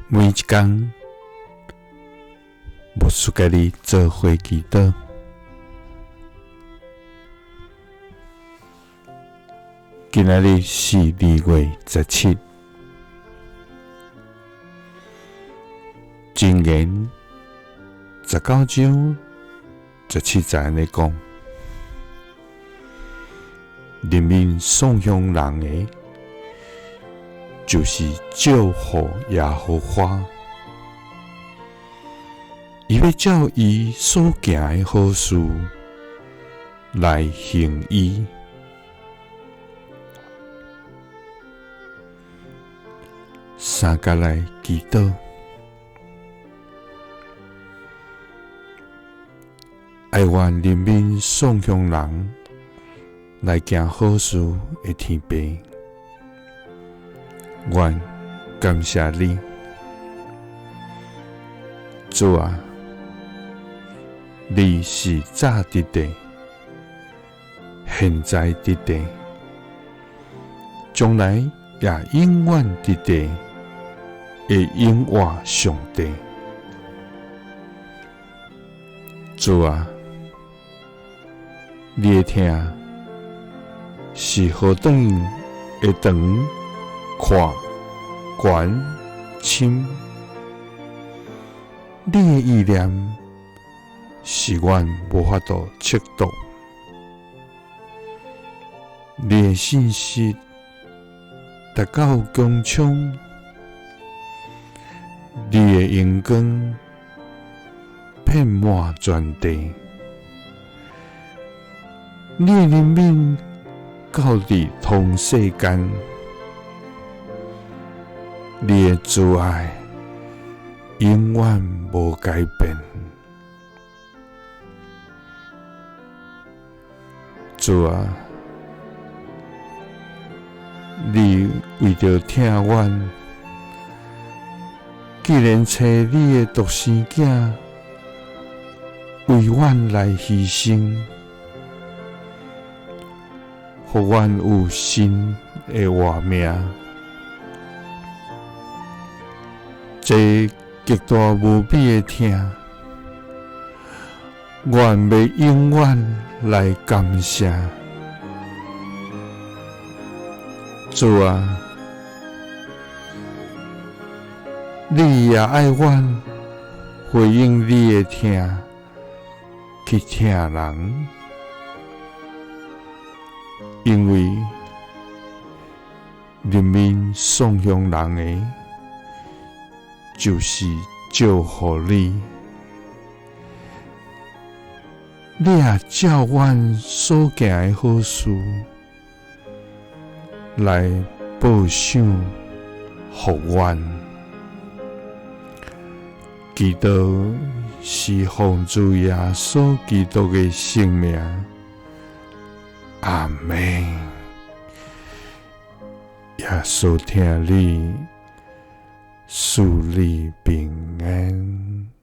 每一天，牧师甲你做伙祈祷。今仔日是2月17，箴言19章17節安尼講：人民送向人的，就是祝福耶和華。伊要照伊所行的好事來行伊。三甲來祈禱，愛願人民送向人來行好事的天父，願感謝你，主啊！你是早佇地，現在佇地，將來也永遠佇地的永活上帝。主啊，你的聽是何等的長、闊、懸、深，你的意念是阮無法度測度，你的信息達到穹蒼，你的陽光遍滿全地，你的人民到底通世間，你的慈愛永遠無改變。主啊，你為着聽阮，既然找你的獨生囝為阮來犧牲，予阮有新的活命，這極大無比的疼，願要永遠來感謝。主啊，你也愛阮回應你的疼，去疼人，因為人民送向人的，就是祝福你。你也照阮所行的好事來報賞予阮，祈禱是奉主耶穌基督的聖名，阿們。耶穌聽你，賜你平安。